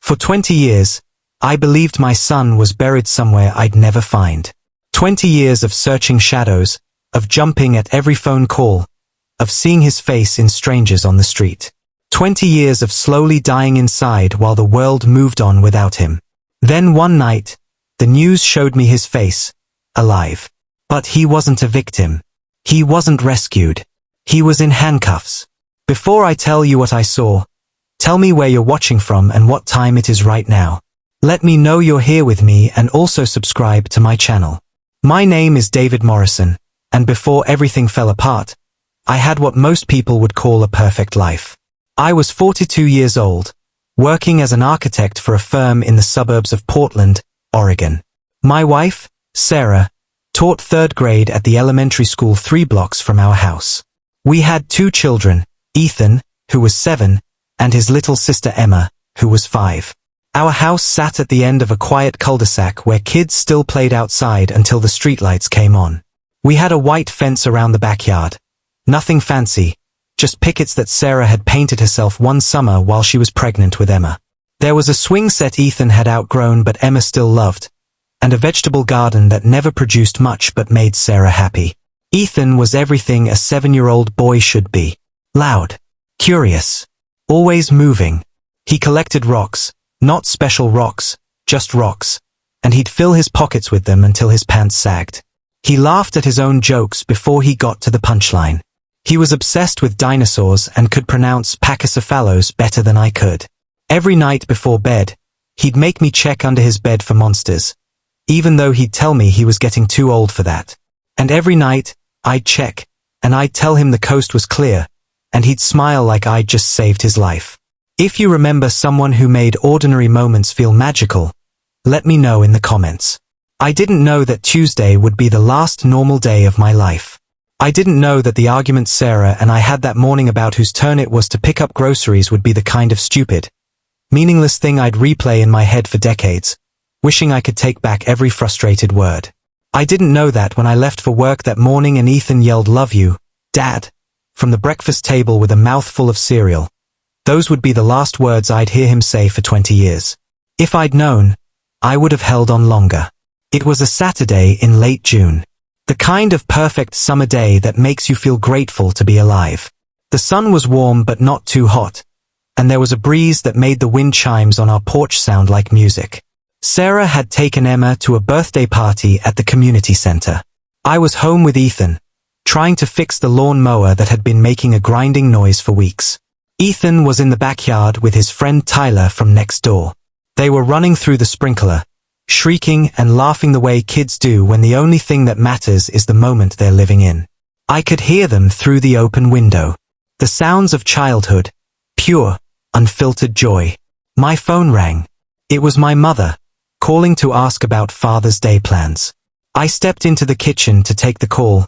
For 20 years, I believed my son was buried somewhere I'd never find. 20 years of searching shadows, of jumping at every phone call, of seeing his face in strangers on the street. 20 years of slowly dying inside while the world moved on without him. Then one night, the news showed me his face, alive. But he wasn't a victim. He wasn't rescued. He was in handcuffs. Before I tell you what I saw, tell me where you're watching from and what time it is right now. Let me know you're here with me and also subscribe to my channel. My name is David Morrison, and before everything fell apart, I had what most people would call a perfect life. I was 42 years old, working as an architect for a firm in the suburbs of Portland, Oregon. My wife, Sarah, taught third grade at the elementary school 3 blocks from our house. We had 2 children, Ethan, who was 7, and his little sister Emma, who was 5. Our house sat at the end of a quiet cul-de-sac where kids still played outside until the streetlights came on. We had a white fence around the backyard. Nothing fancy, just pickets that Sarah had painted herself one summer while she was pregnant with Emma. There was a swing set Ethan had outgrown but Emma still loved, and a vegetable garden that never produced much but made Sarah happy. Ethan was everything a 7-year-old boy should be. Loud, curious, always moving. He collected rocks, not special rocks, just rocks, and he'd fill his pockets with them until his pants sagged. He laughed at his own jokes before he got to the punchline. He was obsessed with dinosaurs and could pronounce pachycephalos better than I could. Every night before bed, he'd make me check under his bed for monsters, even though he'd tell me he was getting too old for that. And every night, I'd check, and I'd tell him the coast was clear, and he'd smile like I'd just saved his life. If you remember someone who made ordinary moments feel magical, let me know in the comments. I didn't know that Tuesday would be the last normal day of my life. I didn't know that the argument Sarah and I had that morning about whose turn it was to pick up groceries would be the kind of stupid, meaningless thing I'd replay in my head for decades, wishing I could take back every frustrated word. I didn't know that when I left for work that morning and Ethan yelled "Love you, Dad," from the breakfast table with a mouthful of cereal. Those would be the last words I'd hear him say for 20 years. If I'd known, I would have held on longer. It was a Saturday in late June. The kind of perfect summer day that makes you feel grateful to be alive. The sun was warm but not too hot, and there was a breeze that made the wind chimes on our porch sound like music. Sarah had taken Emma to a birthday party at the community center. I was home with Ethan, trying to fix the lawn mower that had been making a grinding noise for weeks. Ethan was in the backyard with his friend Tyler from next door. They were running through the sprinkler, shrieking and laughing the way kids do when the only thing that matters is the moment they're living in. I could hear them through the open window. The sounds of childhood, pure, unfiltered joy. My phone rang. It was my mother, calling to ask about Father's Day plans. I stepped into the kitchen to take the call,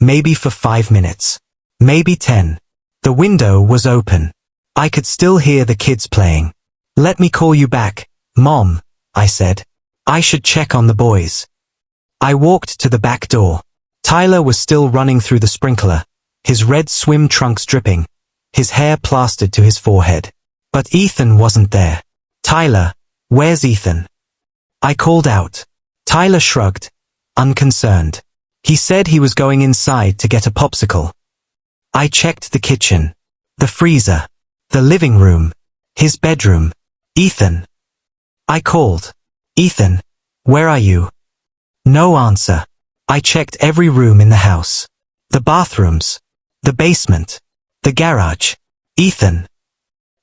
maybe for 5 minutes, maybe 10. The window was open. I could still hear the kids playing. "Let me call you back, Mom," I said. "I should check on the boys." I walked to the back door. Tyler was still running through the sprinkler, his red swim trunks dripping, his hair plastered to his forehead. But Ethan wasn't there. "Tyler, where's Ethan?" I called out. Tyler shrugged, unconcerned. He said he was going inside to get a popsicle. I checked the kitchen, the freezer, the living room, his bedroom. "Ethan." I called. "Ethan, where are you?" No answer. I checked every room in the house. The bathrooms, the basement, the garage. "Ethan."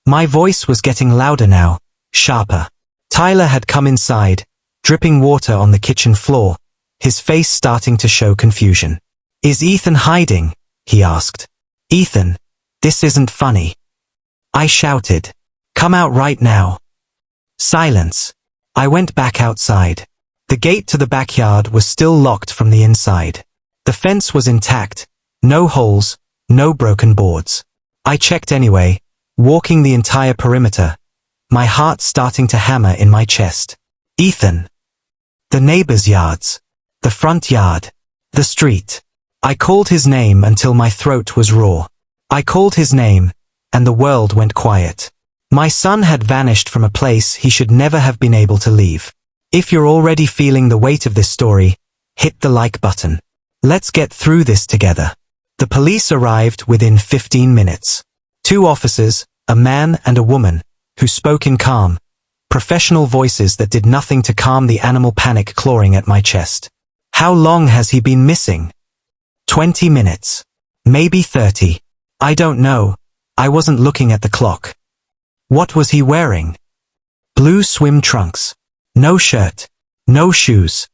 My voice was getting louder now, sharper. Tyler had come inside, dripping water on the kitchen floor, his face starting to show confusion. "Is Ethan hiding?" he asked. "Ethan, this isn't funny." I shouted. "Come out right now." Silence. I went back outside. The gate to the backyard was still locked from the inside. The fence was intact, no holes, no broken boards. I checked anyway, walking the entire perimeter, my heart starting to hammer in my chest. Ethan. The neighbors' yards. The front yard. The street. I called his name until my throat was raw. I called his name, and the world went quiet. My son had vanished from a place he should never have been able to leave. If you're already feeling the weight of this story, hit the like button. Let's get through this together. The police arrived within 15 minutes. 2 officers, a man and a woman, who spoke in calm, professional voices that did nothing to calm the animal panic clawing at my chest. How long has he been missing? 20 minutes. Maybe 30. I don't know. I wasn't looking at the clock. What was he wearing? Blue swim trunks. No shirt. No shoes.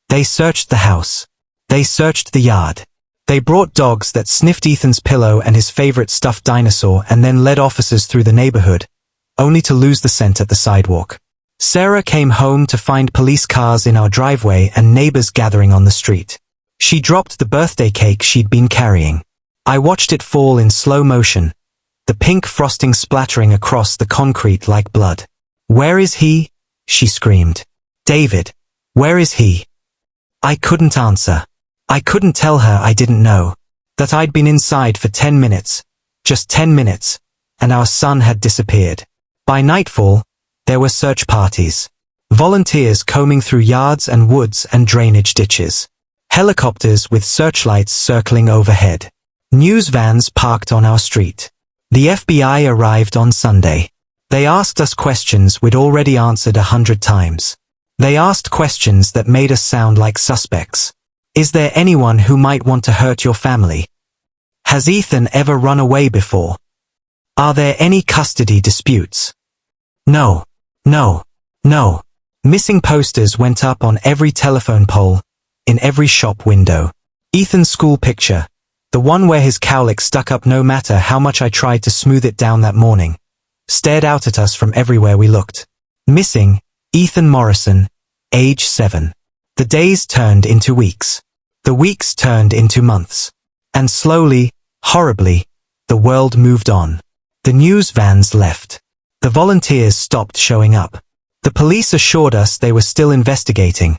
They searched the house. They searched the yard. They brought dogs that sniffed Ethan's pillow and his favorite stuffed dinosaur and then led officers through the neighborhood, only to lose the scent at the sidewalk. Sarah came home to find police cars in our driveway and neighbors gathering on the street. She dropped the birthday cake she'd been carrying. I watched it fall in slow motion, the pink frosting splattering across the concrete like blood. "Where is he?" she screamed. "David, where is he?" I couldn't answer. I couldn't tell her I didn't know, that I'd been inside for 10 minutes, just 10 minutes, and our son had disappeared. By nightfall, there were search parties. Volunteers combing through yards and woods and drainage ditches. Helicopters with searchlights circling overhead. News vans parked on our street. The FBI arrived on Sunday. They asked us questions we'd already answered 100 times. They asked questions that made us sound like suspects. Is there anyone who might want to hurt your family? Has Ethan ever run away before? Are there any custody disputes? No. No. No. Missing posters went up on every telephone pole, in every shop window. Ethan's school picture, the one where his cowlick stuck up no matter how much I tried to smooth it down that morning, stared out at us from everywhere we looked. Missing, Ethan Morrison, age 7. The days turned into weeks. The weeks turned into months. And slowly, horribly, the world moved on. The news vans left. The volunteers stopped showing up. The police assured us they were still investigating,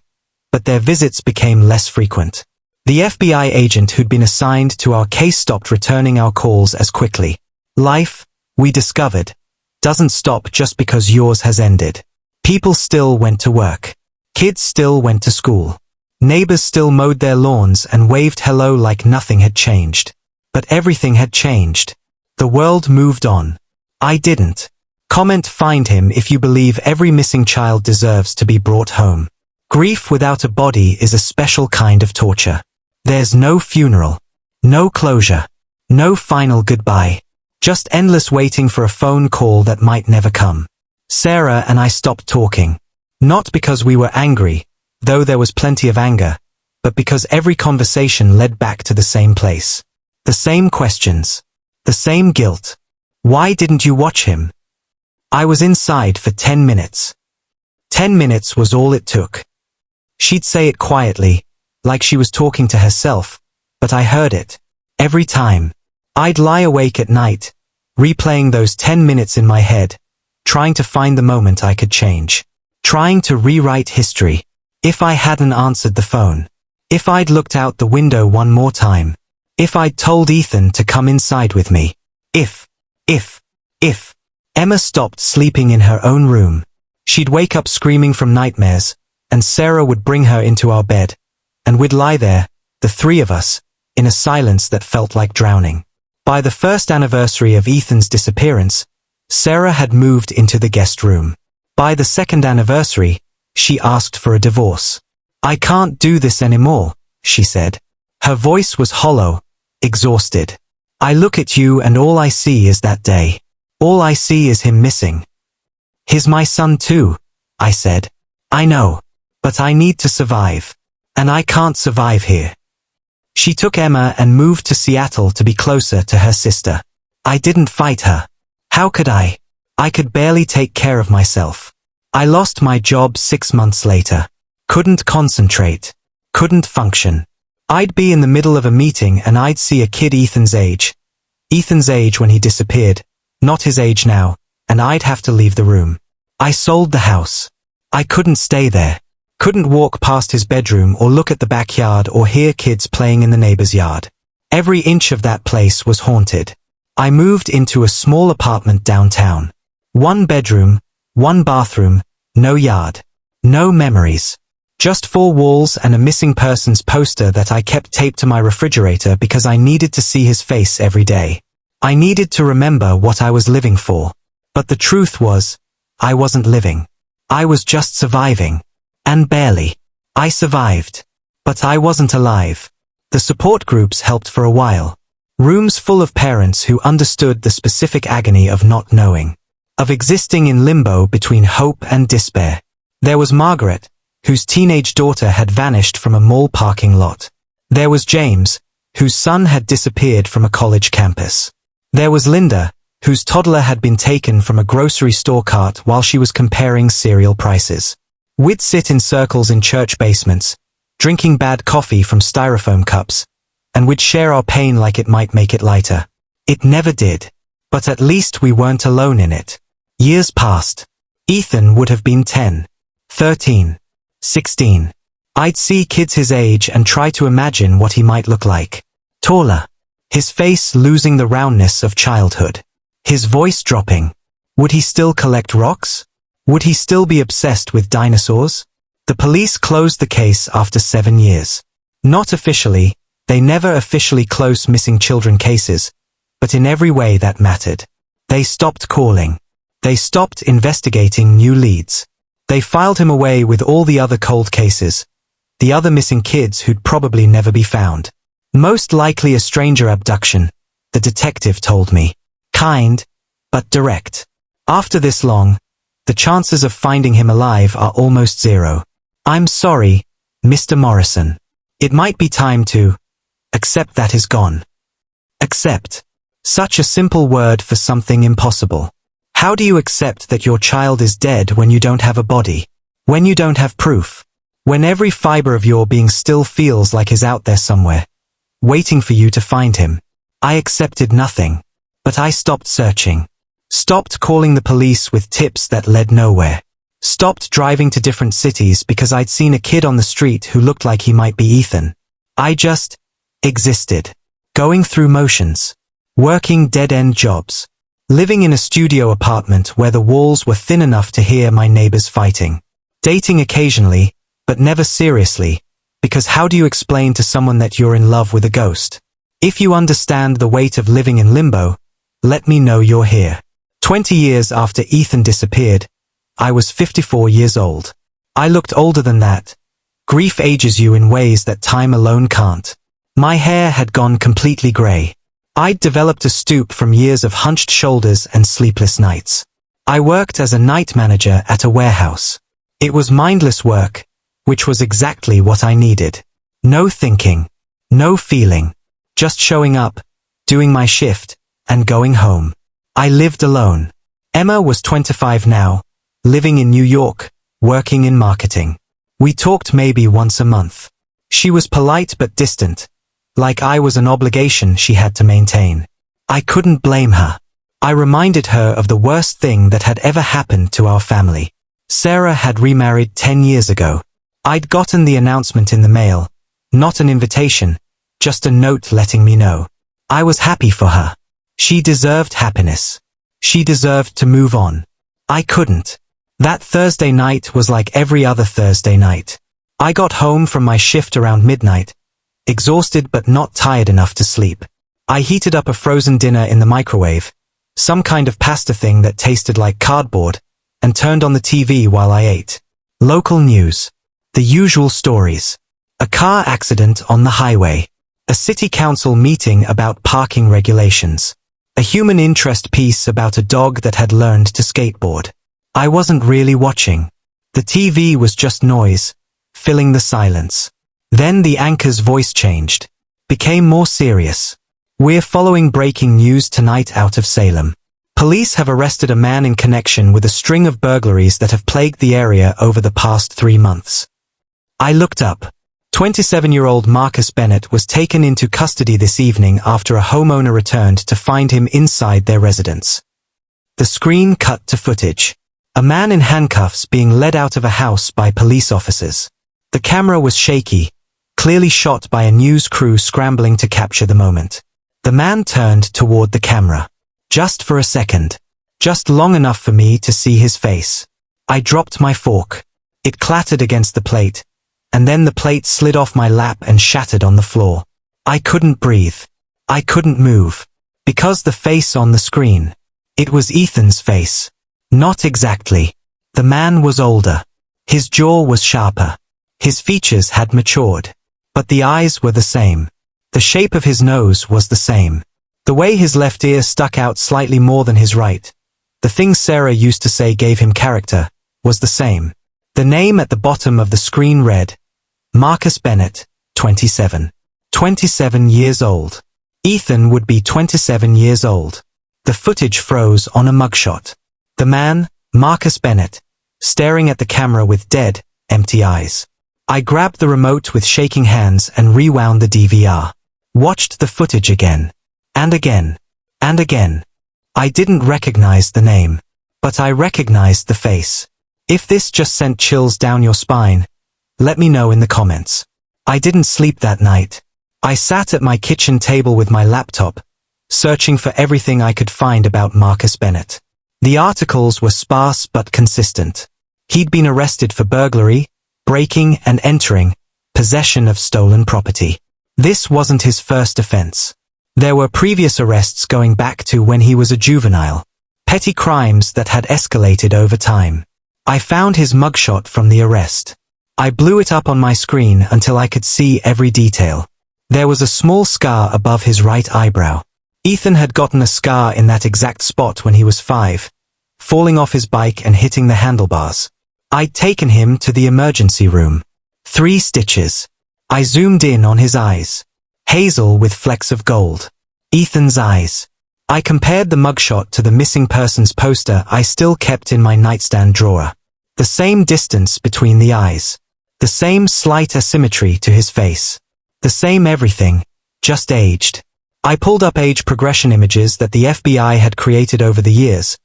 but their visits became less frequent. The FBI agent who'd been assigned to our case stopped returning our calls as quickly. Life, we discovered, doesn't stop just because yours has ended. People still went to work. Kids still went to school. Neighbors still mowed their lawns and waved hello like nothing had changed. But everything had changed. The world moved on. I didn't. Comment "Find him" if you believe every missing child deserves to be brought home. Grief without a body is a special kind of torture. There's no funeral, no closure, no final goodbye, just endless waiting for a phone call that might never come. Sarah and I stopped talking, not because we were angry, though there was plenty of anger, but because every conversation led back to the same place. The same questions, the same guilt. Why didn't you watch him? I was inside for 10 minutes. 10 minutes was all it took. She'd say it quietly, like she was talking to herself, but I heard it. Every time. I'd lie awake at night, replaying those 10 minutes in my head, trying to find the moment I could change. Trying to rewrite history. If I hadn't answered the phone. If I'd looked out the window one more time. If I'd told Ethan to come inside with me. If. Emma stopped sleeping in her own room. She'd wake up screaming from nightmares, and Sarah would bring her into our bed, and we'd lie there, the 3 of us, in a silence that felt like drowning. By the first anniversary of Ethan's disappearance, Sarah had moved into the guest room. By the second anniversary, she asked for a divorce. "I can't do this anymore," she said. Her voice was hollow, exhausted. "I look at you and all I see is that day. All I see is him missing." "He's my son too," I said. "I know. But I need to survive. And I can't survive here." She took Emma and moved to Seattle to be closer to her sister. I didn't fight her. How could I? I could barely take care of myself. I lost my job 6 months later. Couldn't concentrate. Couldn't function. I'd be in the middle of a meeting and I'd see a kid Ethan's age. Ethan's age when he disappeared, not his age now, and I'd have to leave the room. I sold the house. I couldn't stay there. Couldn't walk past his bedroom or look at the backyard or hear kids playing in the neighbor's yard. Every inch of that place was haunted. I moved into a small apartment downtown. One bedroom, one bathroom, no yard. No memories. Just four walls and a missing persons poster that I kept taped to my refrigerator because I needed to see his face every day. I needed to remember what I was living for. But the truth was, I wasn't living. I was just surviving. And barely. I survived. But I wasn't alive. The support groups helped for a while. Rooms full of parents who understood the specific agony of not knowing. Of existing in limbo between hope and despair. There was Margaret, whose teenage daughter had vanished from a mall parking lot. There was James, whose son had disappeared from a college campus. There was Linda, whose toddler had been taken from a grocery store cart while she was comparing cereal prices. We'd sit in circles in church basements, drinking bad coffee from styrofoam cups, and we'd share our pain like it might make it lighter. It never did. But at least we weren't alone in it. Years passed. Ethan would have been 10, 13, 16. I'd see kids his age and try to imagine what he might look like. Taller. His face losing the roundness of childhood. His voice dropping. Would he still collect rocks? Would he still be obsessed with dinosaurs? The police closed the case after 7 years. Not officially, they never officially close missing children cases, but in every way that mattered. They stopped calling. They stopped investigating new leads. They filed him away with all the other cold cases, the other missing kids who'd probably never be found. Most likely a stranger abduction, the detective told me. Kind, but direct. After this long, the chances of finding him alive are almost zero. I'm sorry, Mr. Morrison. It might be time to accept that is gone. Accept. Such a simple word for something impossible. How do you accept that your child is dead when you don't have a body? When you don't have proof? When every fiber of your being still feels like he's out there somewhere, waiting for you to find him? I accepted nothing. But I stopped searching. Stopped calling the police with tips that led nowhere. Stopped driving to different cities because I'd seen a kid on the street who looked like he might be Ethan. I just existed. Going through motions. Working dead-end jobs. Living in a studio apartment where the walls were thin enough to hear my neighbors fighting. Dating occasionally, but never seriously, because how do you explain to someone that you're in love with a ghost? If you understand the weight of living in limbo, let me know you're here. 20 years after Ethan disappeared, I was 54 years old. I looked older than that. Grief ages you in ways that time alone can't. My hair had gone completely gray. I'd developed a stoop from years of hunched shoulders and sleepless nights. I worked as a night manager at a warehouse. It was mindless work, which was exactly what I needed. No thinking. No feeling. Just showing up, doing my shift, and going home. I lived alone. Emma was 25 now, living in New York, working in marketing. We talked maybe once a month. She was polite but distant, like I was an obligation she had to maintain. I couldn't blame her. I reminded her of the worst thing that had ever happened to our family. Sarah had remarried 10 years ago. I'd gotten the announcement in the mail, not an invitation, just a note letting me know. I was happy for her. She deserved happiness. She deserved to move on. I couldn't. That Thursday night was like every other Thursday night. I got home from my shift around midnight, exhausted but not tired enough to sleep. I heated up a frozen dinner in the microwave, some kind of pasta thing that tasted like cardboard, and turned on the TV while I ate. Local news. The usual stories. A car accident on the highway. A city council meeting about parking regulations. A human interest piece about a dog that had learned to skateboard. I wasn't really watching. The TV was just noise, filling the silence. Then the anchor's voice changed. Became more serious. We're following breaking news tonight out of Salem. Police have arrested a man in connection with a string of burglaries that have plagued the area over the past 3 months. I looked up. 27-year-old Marcus Bennett was taken into custody this evening after a homeowner returned to find him inside their residence. The screen cut to footage. A man in handcuffs being led out of a house by police officers. The camera was shaky, clearly shot by a news crew scrambling to capture the moment. The man turned toward the camera. Just for a second. just long enough for me to see his face. I dropped my fork. It clattered against the plate, and then the plate slid off my lap and shattered on the floor. I couldn't breathe. I couldn't move. Because the face on the screen. It was Ethan's face. Not exactly. The man was older. His jaw was sharper. His features had matured. But the eyes were the same. The shape of his nose was the same. The way his left ear stuck out slightly more than his right. The thing Sarah used to say gave him character, was the same. The name at the bottom of the screen read, Marcus Bennett, 27. 27 years old. Ethan would be 27 years old. The footage froze on a mugshot. The man, Marcus Bennett, staring at the camera with dead, empty eyes. I grabbed the remote with shaking hands and rewound the DVR. Watched the footage again. And again. And again. I didn't recognize the name. But I recognized the face. If this just sent chills down your spine, let me know in the comments. I didn't sleep that night. I sat at my kitchen table with my laptop, searching for everything I could find about Marcus Bennett. The articles were sparse but consistent. He'd been arrested for burglary, breaking and entering, possession of stolen property. This wasn't his first offense. There were previous arrests going back to when he was a juvenile. Petty crimes that had escalated over time. I found his mugshot from the arrest. I blew it up on my screen until I could see every detail. There was a small scar above his right eyebrow. Ethan had gotten a scar in that exact spot when he was 5, falling off his bike and hitting the handlebars. I'd taken him to the emergency room. 3 stitches. I zoomed in on his eyes. Hazel with flecks of gold. Ethan's eyes. I compared the mugshot to the missing persons poster I still kept in my nightstand drawer. The same distance between the eyes. The same slight asymmetry to his face. The same everything, just aged. I pulled up age progression images that the FBI had created over the years.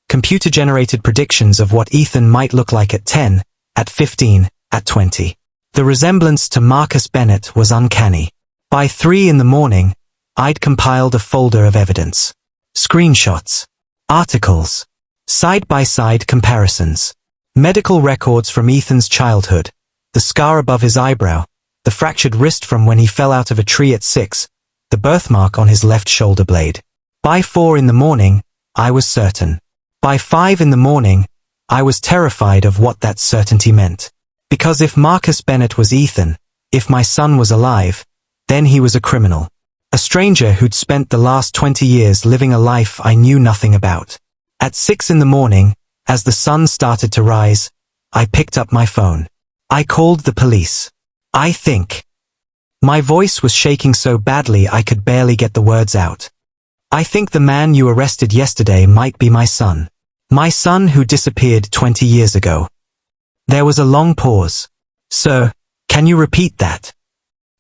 Computer-generated predictions of what Ethan might look like at 10, at 15, at 20. The resemblance to Marcus Bennett was uncanny. By 3 in the morning, I'd compiled a folder of evidence. Screenshots. Articles. Side-by-side comparisons. Medical records from Ethan's childhood. The scar above his eyebrow. The fractured wrist from when he fell out of a tree at 6. The birthmark on his left shoulder blade. By 4 in the morning, I was certain. By 5 in the morning, I was terrified of what that certainty meant. Because if Marcus Bennett was Ethan, if my son was alive, then he was a criminal. A stranger who'd spent the last 20 years living a life I knew nothing about. At 6 in the morning, as the sun started to rise, I picked up my phone. I called the police. I think. My voice was shaking so badly I could barely get the words out. I think the man you arrested yesterday might be my son. My son who disappeared 20 years ago. There was a long pause. Sir, can you repeat that?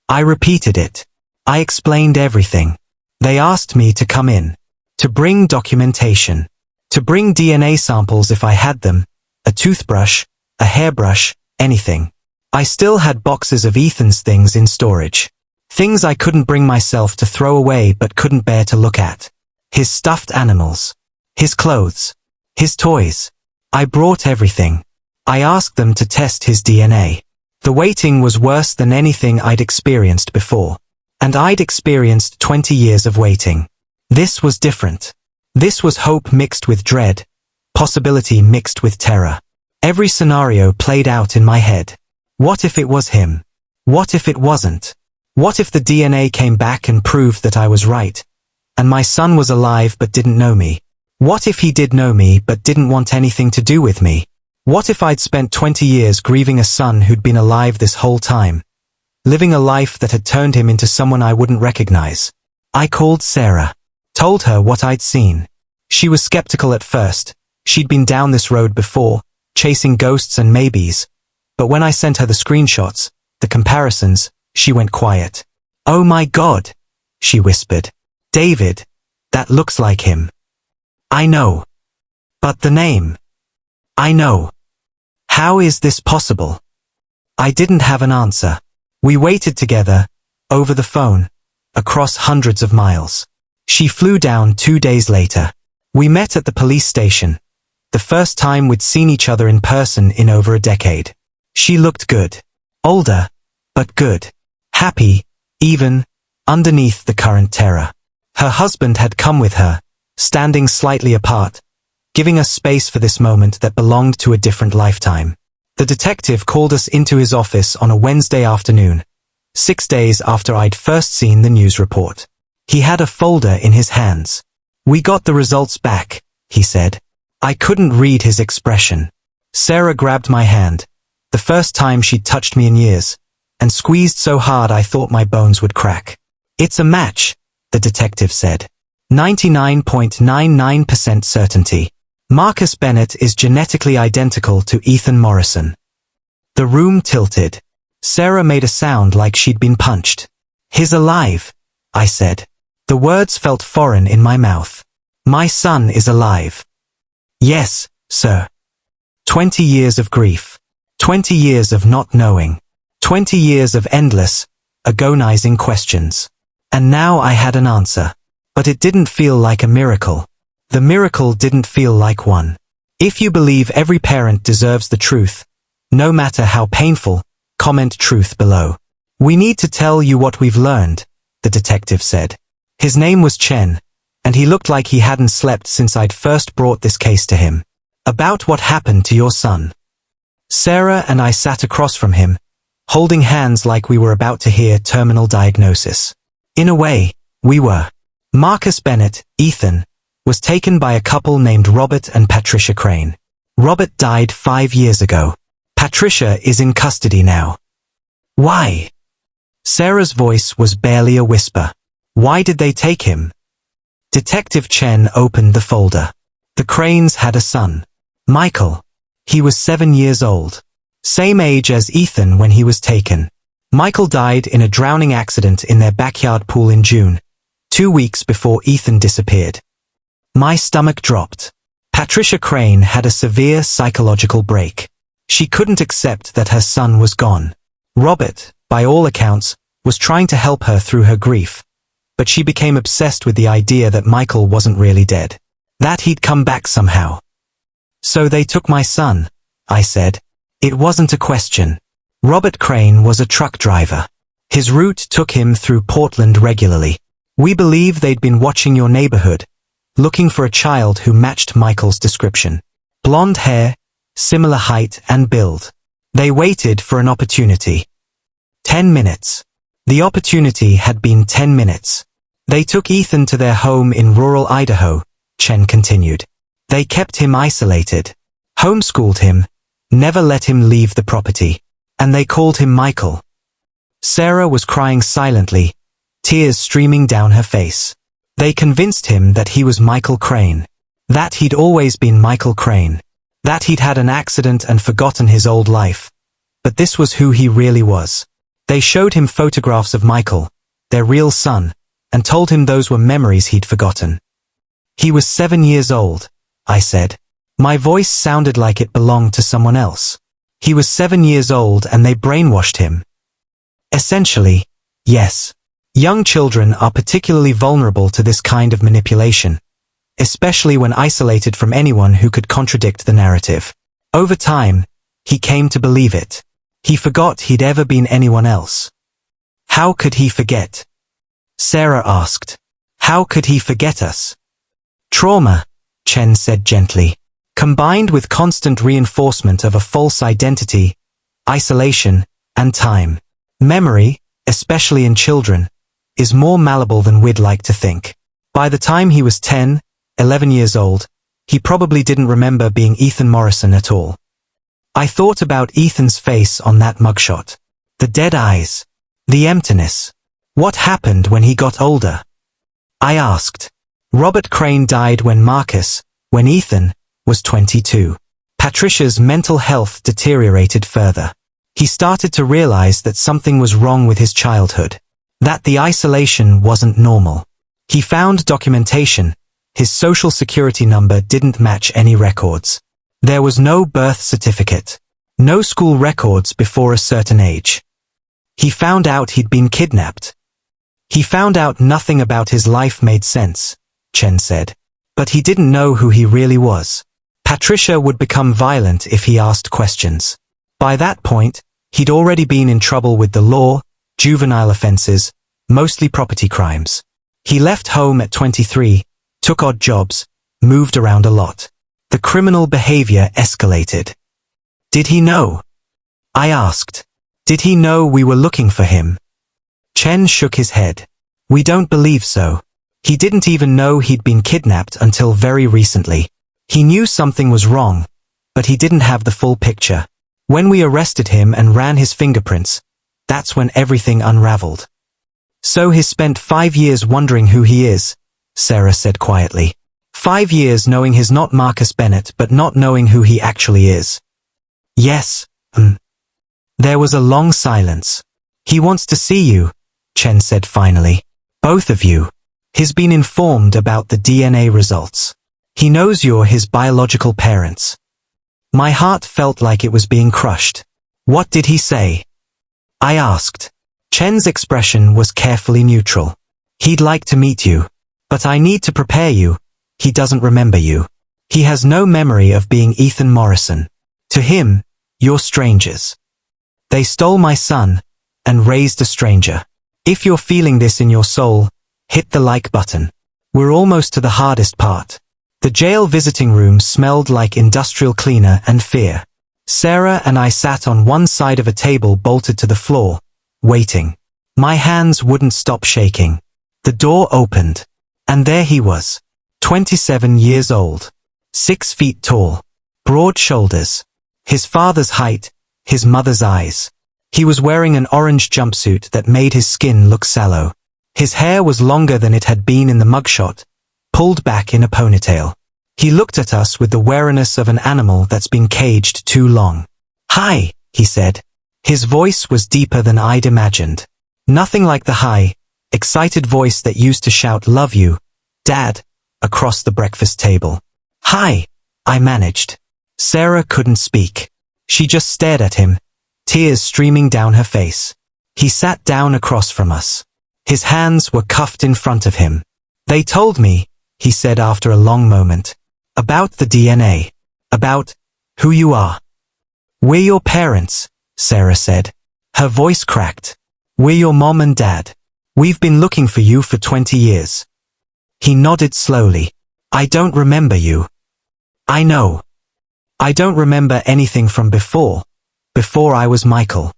I repeated it. I explained everything. They asked me to come in. To bring documentation. To bring DNA samples if I had them. A toothbrush, a hairbrush, anything. I still had boxes of Ethan's things in storage. Things I couldn't bring myself to throw away but couldn't bear to look at. His stuffed animals. His clothes. His toys. I brought everything. I asked them to test his DNA. The waiting was worse than anything I'd experienced before. And I'd experienced 20 years of waiting. This was different. This was hope mixed with dread. Possibility mixed with terror. Every scenario played out in my head. What if it was him? What if it wasn't? What if the DNA came back and proved that I was right? And my son was alive but didn't know me? What if he did know me but didn't want anything to do with me? What if I'd spent 20 years grieving a son who'd been alive this whole time? Living a life that had turned him into someone I wouldn't recognize. I called Sarah. Told her what I'd seen. She was skeptical at first. She'd been down this road before, chasing ghosts and maybes. But when I sent her the screenshots, the comparisons, she went quiet. Oh my God, she whispered. David, that looks like him. I know. But the name. I know. How is this possible? I didn't have an answer. We waited together, over the phone, across hundreds of miles. She flew down 2 days later. We met at the police station. The first time we'd seen each other in person in over a decade. She looked good. Older, but good. Happy, even, underneath the current terror. Her husband had come with her, standing slightly apart, giving us space for this moment that belonged to a different lifetime. The detective called us into his office on a Wednesday afternoon, 6 days after I'd first seen the news report. He had a folder in his hands. "We got the results back," he said. I couldn't read his expression. Sarah grabbed my hand, the first time she'd touched me in years, and squeezed so hard I thought my bones would crack. "It's a match," the detective said. 99.99% certainty. Marcus Bennett is genetically identical to Ethan Morrison. The room tilted. Sarah made a sound like she'd been punched. "He's alive," I said. The words felt foreign in my mouth. "My son is alive." "Yes, sir." 20 years of grief. 20 years of not knowing. 20 years of endless, agonizing questions. And now I had an answer. But it didn't feel like a miracle. The miracle didn't feel like one. If you believe every parent deserves the truth, no matter how painful, comment truth below. "We need to tell you what we've learned," the detective said. His name was Chen, and he looked like he hadn't slept since I'd first brought this case to him. "About what happened to your son." Sarah and I sat across from him, holding hands like we were about to hear terminal diagnosis. In a way, we were. Marcus Bennett, Ethan, was taken by a couple named Robert and Patricia Crane. Robert died 5 years ago. Patricia is in custody now. "Why?" Sarah's voice was barely a whisper. "Why did they take him?" Detective Chen opened the folder. The Cranes had a son. Michael. He was 7 years old. Same age as Ethan when he was taken. Michael died in a drowning accident in their backyard pool in June, 2 weeks before Ethan disappeared. My stomach dropped. Patricia Crane had a severe psychological break. She couldn't accept that her son was gone. Robert, by all accounts, was trying to help her through her grief, but she became obsessed with the idea that Michael wasn't really dead, that he'd come back somehow. "So they took my son," I said. It wasn't a question. Robert Crane was a truck driver. His route took him through Portland regularly. "We believe they'd been watching your neighborhood, looking for a child who matched Michael's description. Blonde hair, similar height and build. They waited for an opportunity. 10 minutes. The opportunity had been 10 minutes. They took Ethan to their home in rural Idaho," Chen continued. "They kept him isolated, homeschooled him, never let him leave the property, and they called him Michael." Sarah was crying silently, tears streaming down her face. "They convinced him that he was Michael Crane, that he'd always been Michael Crane, that he'd had an accident and forgotten his old life. But this was who he really was. They showed him photographs of Michael, their real son, and told him those were memories he'd forgotten." "He was 7 years old," I said. My voice sounded like it belonged to someone else. "He was 7 years old and they brainwashed him." "Essentially, yes. Young children are particularly vulnerable to this kind of manipulation, especially when isolated from anyone who could contradict the narrative. Over time, he came to believe it. He forgot he'd ever been anyone else." "How could he forget?" Sarah asked. "How could he forget us?" "Trauma," Chen said gently, "combined with constant reinforcement of a false identity, isolation, and time. Memory, especially in children, is more malleable than we'd like to think. By the time he was 10, 11 years old, he probably didn't remember being Ethan Morrison at all. I thought about Ethan's face on that mugshot. The dead eyes. The emptiness. What happened when he got older?" I asked. "Robert Crane died when Ethan was 22. Patricia's mental health deteriorated further. He started to realize that something was wrong with his childhood, that the isolation wasn't normal. He found documentation. His social security number didn't match any records. There was no birth certificate, no school records before a certain age. He found out he'd been kidnapped. He found out nothing about his life made sense," Chen said. But he didn't know who he really was. Patricia would become violent if he asked questions. By that point, he'd already been in trouble with the law, juvenile offenses, mostly property crimes. He left home at 23, took odd jobs, moved around a lot. The criminal behavior escalated. Did he know? I asked. Did he know we were looking for him? Chen shook his head. We don't believe so. He didn't even know he'd been kidnapped until very recently. He knew something was wrong, but he didn't have the full picture. When we arrested him and ran his fingerprints, that's when everything unraveled. So he's spent 5 years wondering who he is, Sarah said quietly. 5 years knowing he's not Marcus Bennett but not knowing who he actually is. Yes, There was a long silence. He wants to see you, Chen said finally. Both of you. He's been informed about the DNA results. He knows you're his biological parents. My heart felt like it was being crushed. What did he say? I asked. Chen's expression was carefully neutral. He'd like to meet you. But I need to prepare you. He doesn't remember you. He has no memory of being Ethan Morrison. To him, you're strangers. They stole my son and raised a stranger. If you're feeling this in your soul, hit the like button. We're almost to the hardest part. The jail visiting room smelled like industrial cleaner and fear. Sarah and I sat on one side of a table bolted to the floor, waiting. My hands wouldn't stop shaking. The door opened. And there he was. 27 years old. 6 feet tall. Broad shoulders. His father's height, his mother's eyes. He was wearing an orange jumpsuit that made his skin look sallow. His hair was longer than it had been in the mugshot, pulled back in a ponytail. He looked at us with the wariness of an animal that's been caged too long. Hi, he said. His voice was deeper than I'd imagined. Nothing like the high, excited voice that used to shout "Love you, Dad," across the breakfast table. Hi, I managed. Sarah couldn't speak. She just stared at him, tears streaming down her face. He sat down across from us. His hands were cuffed in front of him. They told me, he said after a long moment, about the DNA. About who you are. We're your parents, Sarah said. Her voice cracked. We're your mom and dad. We've been looking for you for 20 years. He nodded slowly. I don't remember you. I know. I don't remember anything from before I was Michael.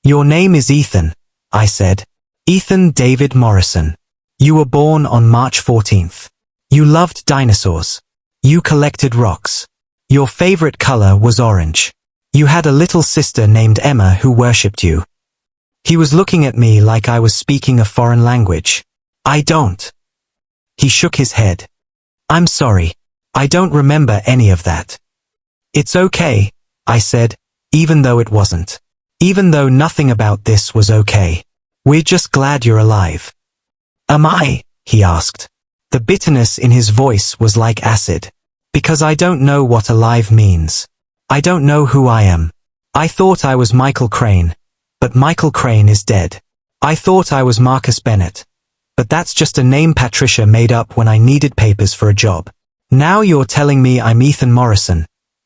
Your name is Ethan, I said. Ethan David Morrison. You were born on March 14th. You loved dinosaurs. You collected rocks. Your favorite color was orange. You had a little sister named Emma who worshipped you. He was looking at me like I was speaking a foreign language. I don't. He shook his head. I'm sorry. I don't remember any of that. It's okay, I said, even though it wasn't. Even though nothing about this was okay. We're just glad you're alive. Am I? He asked. The bitterness in his voice was like acid. Because I don't know what alive means. I don't know who I am. I thought I was Michael Crane, but Michael Crane is dead. I thought I was Marcus Bennett, but that's just a name Patricia made up when I needed papers for a job. Now you're telling me I'm Ethan Morrison,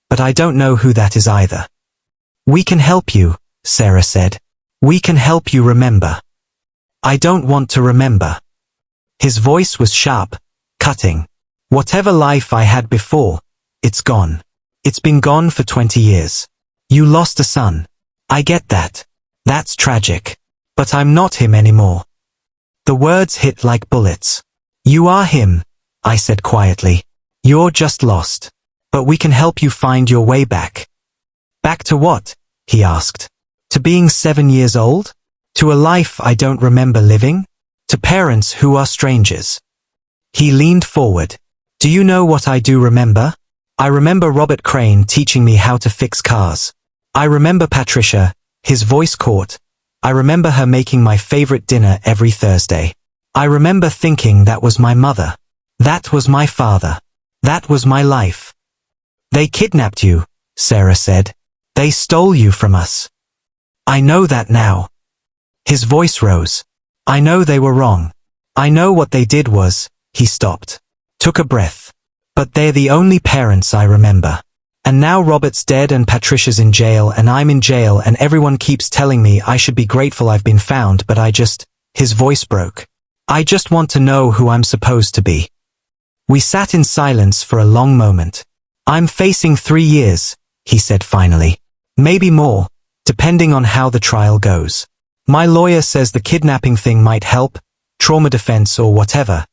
but I don't know who that is either. We can help you, Sarah said. We can help you remember. I don't want to remember. His voice was sharp, cutting. Whatever life I had before, it's gone. It's been gone for 20 years. You lost a son. I get that. That's tragic. But I'm not him anymore. The words hit like bullets. You are him, I said quietly. You're just lost. But we can help you find your way back. Back to what? He asked. To being 7 years old? To a life I don't remember living? To parents who are strangers? He leaned forward. Do you know what I do remember? I remember Robert Crane teaching me how to fix cars. I remember Patricia, his voice caught. I remember her making my favorite dinner every Thursday. I remember thinking that was my mother. That was my father. That was my life. They kidnapped you, Sarah said. They stole you from us. I know that now. His voice rose. I know they were wrong. I know what they did was, he stopped. Took a breath. But they're the only parents I remember. And now Robert's dead and Patricia's in jail and I'm in jail and everyone keeps telling me I should be grateful I've been found, but his voice broke. I just want to know who I'm supposed to be. We sat in silence for a long moment. I'm facing 3 years, he said finally. Maybe more, depending on how the trial goes. My lawyer says the kidnapping thing might help, trauma defense or whatever,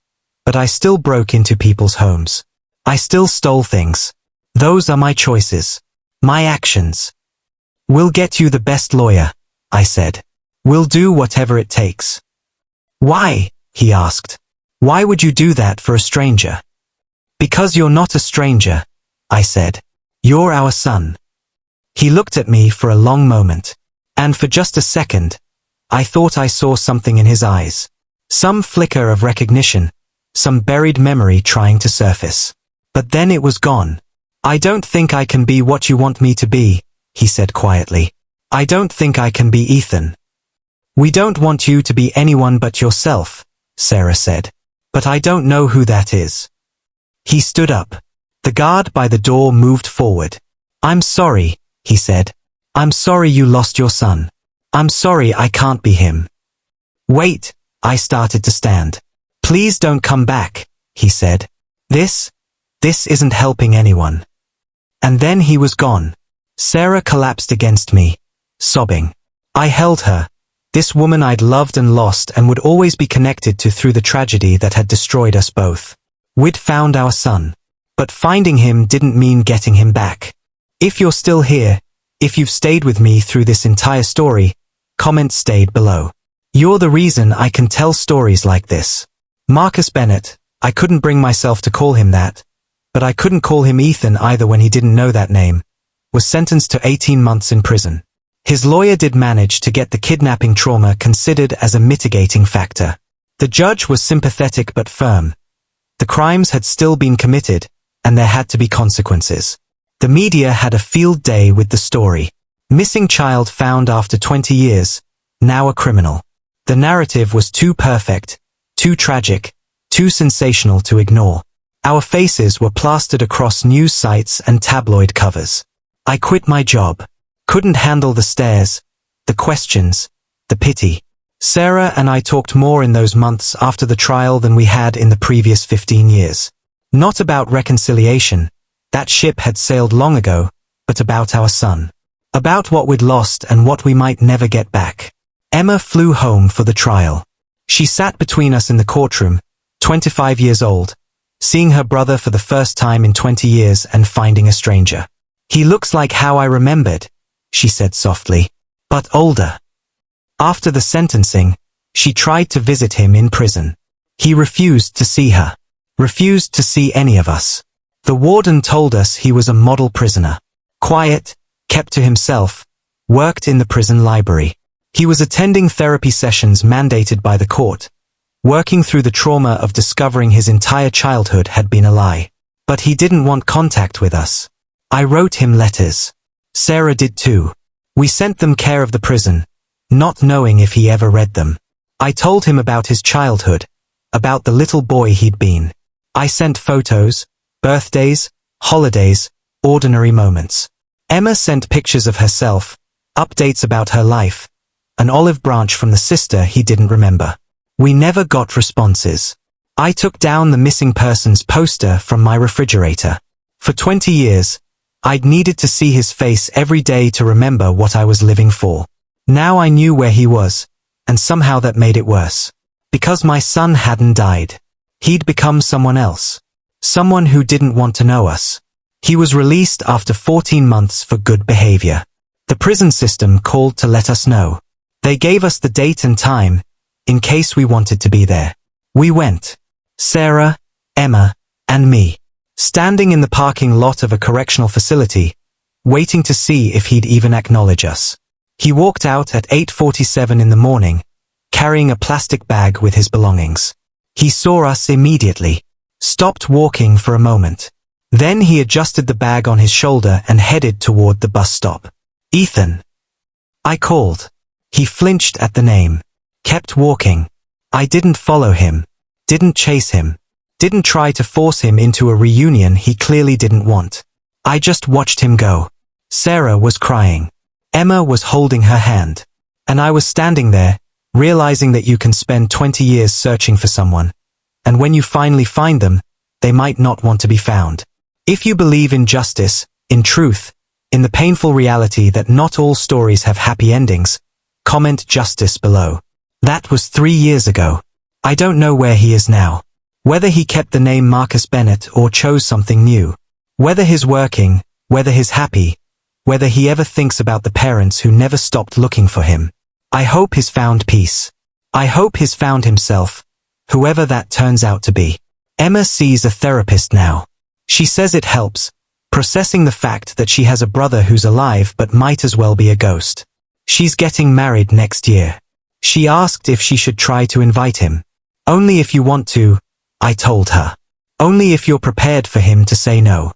but I still broke into people's homes. I still stole things. Those are my choices. My actions. We'll get you the best lawyer, I said. We'll do whatever it takes. Why? He asked. Why would you do that for a stranger? Because you're not a stranger, I said. You're our son. He looked at me for a long moment, and for just a second, I thought I saw something in his eyes. Some flicker of recognition, some buried memory trying to surface. But then it was gone. I don't think I can be what you want me to be, he said quietly. I don't think I can be Ethan. We don't want you to be anyone but yourself, Sarah said. But I don't know who that is. He stood up. The guard by the door moved forward. I'm sorry, he said. I'm sorry you lost your son. I'm sorry I can't be him. Wait, I started to stand. Please don't come back, he said. This isn't helping anyone. And then he was gone. Sarah collapsed against me, sobbing. I held her, this woman I'd loved and lost and would always be connected to through the tragedy that had destroyed us both. We'd found our son. But finding him didn't mean getting him back. If you're still here, if you've stayed with me through this entire story, comment stayed below. You're the reason I can tell stories like this. Marcus Bennett, I couldn't bring myself to call him that, but I couldn't call him Ethan either when he didn't know that name, was sentenced to 18 months in prison. His lawyer did manage to get the kidnapping trauma considered as a mitigating factor. The judge was sympathetic but firm. The crimes had still been committed, and there had to be consequences. The media had a field day with the story. Missing child found after 20 years, now a criminal. The narrative was too perfect, too tragic, too sensational to ignore. Our faces were plastered across news sites and tabloid covers. I quit my job. Couldn't handle the stares, the questions, the pity. Sarah and I talked more in those months after the trial than we had in the previous 15 years. Not about reconciliation, that ship had sailed long ago, but about our son. About what we'd lost and what we might never get back. Emma flew home for the trial. She sat between us in the courtroom, 25 years old, seeing her brother for the first time in 20 years and finding a stranger. He looks like how I remembered, she said softly, but older. After the sentencing, she tried to visit him in prison. He refused to see her. Refused to see any of us. The warden told us he was a model prisoner. Quiet, kept to himself, worked in the prison library. He was attending therapy sessions mandated by the court, working through the trauma of discovering his entire childhood had been a lie. But he didn't want contact with us. I wrote him letters. Sarah did too. We sent them care of the prison, not knowing if he ever read them. I told him about his childhood, about the little boy he'd been. I sent photos, birthdays, holidays, ordinary moments. Emma sent pictures of herself, updates about her life, an olive branch from the sister he didn't remember. We never got responses. I took down the missing persons poster from my refrigerator. For 20 years, I'd needed to see his face every day to remember what I was living for. Now I knew where he was, and somehow that made it worse. Because my son hadn't died. He'd become someone else. Someone who didn't want to know us. He was released after 14 months for good behavior. The prison system called to let us know. They gave us the date and time, in case we wanted to be there. We went. Sarah, Emma, and me. Standing in the parking lot of a correctional facility, waiting to see if he'd even acknowledge us. He walked out at 8:47 in the morning, carrying a plastic bag with his belongings. He saw us immediately, stopped walking for a moment. Then he adjusted the bag on his shoulder and headed toward the bus stop. Ethan. I called. He flinched at the name. Kept walking. I didn't follow him. Didn't chase him. Didn't try to force him into a reunion he clearly didn't want. I just watched him go. Sarah was crying. Emma was holding her hand. And I was standing there, realizing that you can spend 20 years searching for someone. And when you finally find them, they might not want to be found. If you believe in justice, in truth, in the painful reality that not all stories have happy endings, comment justice below. That was 3 years ago. I don't know where he is now. Whether he kept the name Marcus Bennett or chose something new. Whether he's working, whether he's happy, whether he ever thinks about the parents who never stopped looking for him. I hope he's found peace. I hope he's found himself, whoever that turns out to be. Emma sees a therapist now. She says it helps, processing the fact that she has a brother who's alive but might as well be a ghost. She's getting married next year. She asked if she should try to invite him. Only if you want to, I told her. Only if you're prepared for him to say no.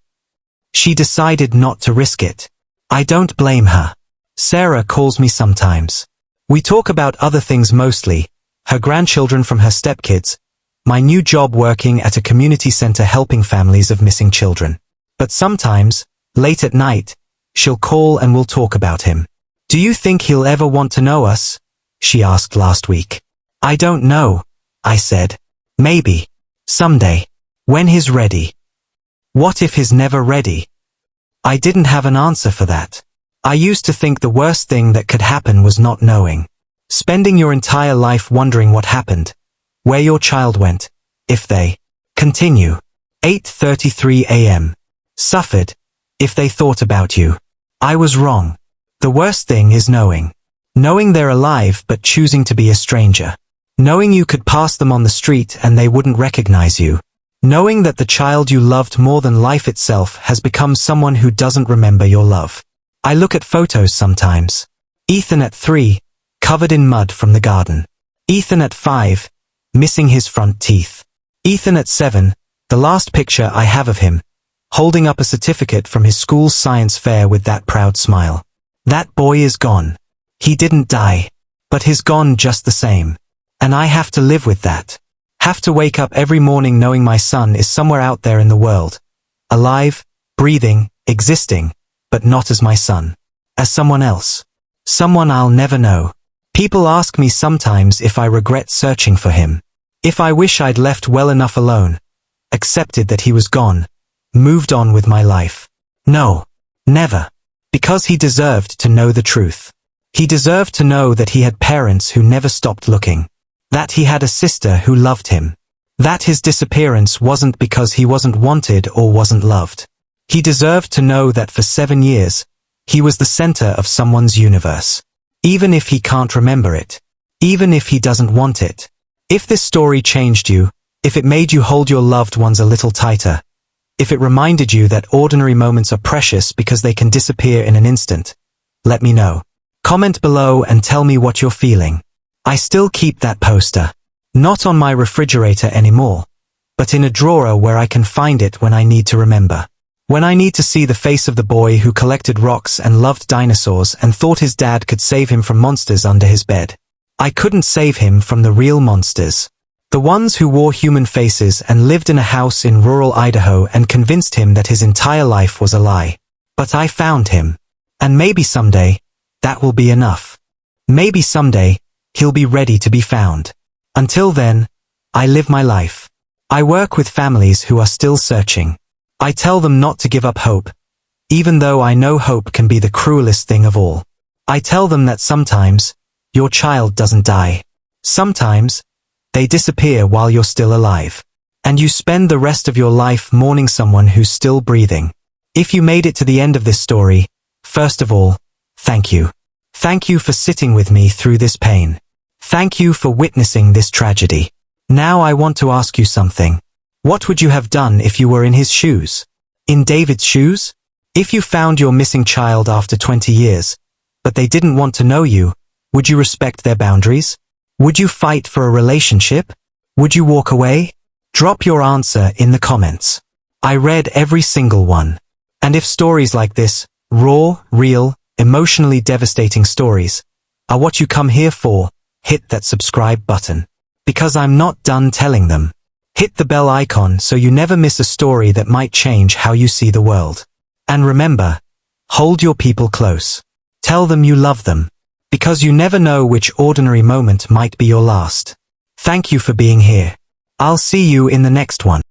She decided not to risk it. I don't blame her. Sarah calls me sometimes. We talk about other things mostly, her grandchildren from her stepkids, my new job working at a community center helping families of missing children. But sometimes, late at night, she'll call and we'll talk about him. Do you think he'll ever want to know us? She asked last week. I don't know, I said. Maybe. Someday. When he's ready. What if he's never ready? I didn't have an answer for that. I used to think the worst thing that could happen was not knowing. Spending your entire life wondering what happened, where your child went, if they continue. 8:33 a.m. Suffered, if they thought about you. I was wrong. The worst thing is knowing. Knowing they're alive but choosing to be a stranger. Knowing you could pass them on the street and they wouldn't recognize you. Knowing that the child you loved more than life itself has become someone who doesn't remember your love. I look at photos sometimes. Ethan at 3, covered in mud from the garden. Ethan at 5, missing his front teeth. Ethan at 7, the last picture I have of him, holding up a certificate from his school's science fair with that proud smile. That boy is gone. He didn't die, but he's gone just the same. And I have to live with that. Have to wake up every morning knowing my son is somewhere out there in the world. Alive, breathing, existing, but not as my son. As someone else. Someone I'll never know. People ask me sometimes if I regret searching for him. If I wish I'd left well enough alone. Accepted that he was gone. Moved on with my life. No. Never. Because he deserved to know the truth. He deserved to know that he had parents who never stopped looking. That he had a sister who loved him. That his disappearance wasn't because he wasn't wanted or wasn't loved. He deserved to know that for 7 years, he was the center of someone's universe. Even if he can't remember it. Even if he doesn't want it. If this story changed you, if it made you hold your loved ones a little tighter, if it reminded you that ordinary moments are precious because they can disappear in an instant, let me know. Comment below and tell me what you're feeling. I still keep that poster. Not on my refrigerator anymore, but in a drawer where I can find it when I need to remember. When I need to see the face of the boy who collected rocks and loved dinosaurs and thought his dad could save him from monsters under his bed. I couldn't save him from the real monsters. The ones who wore human faces and lived in a house in rural Idaho and convinced him that his entire life was a lie. But I found him. And maybe someday, that will be enough. Maybe someday, he'll be ready to be found. Until then, I live my life. I work with families who are still searching. I tell them not to give up hope, even though I know hope can be the cruelest thing of all. I tell them that sometimes, your child doesn't die. Sometimes, they disappear while you're still alive. And you spend the rest of your life mourning someone who's still breathing. If you made it to the end of this story, first of all, thank you. Thank you for sitting with me through this pain. Thank you for witnessing this tragedy. Now I want to ask you something. What would you have done if you were in his shoes? In David's shoes? If you found your missing child after 20 years, but they didn't want to know you, would you respect their boundaries? Would you fight for a relationship? Would you walk away? Drop your answer in the comments. I read every single one. And if stories like this, raw, real, emotionally devastating stories, are what you come here for, hit that subscribe button. Because I'm not done telling them. Hit the bell icon so you never miss a story that might change how you see the world. And remember, hold your people close. Tell them you love them, because you never know which ordinary moment might be your last. Thank you for being here. I'll see you in the next one.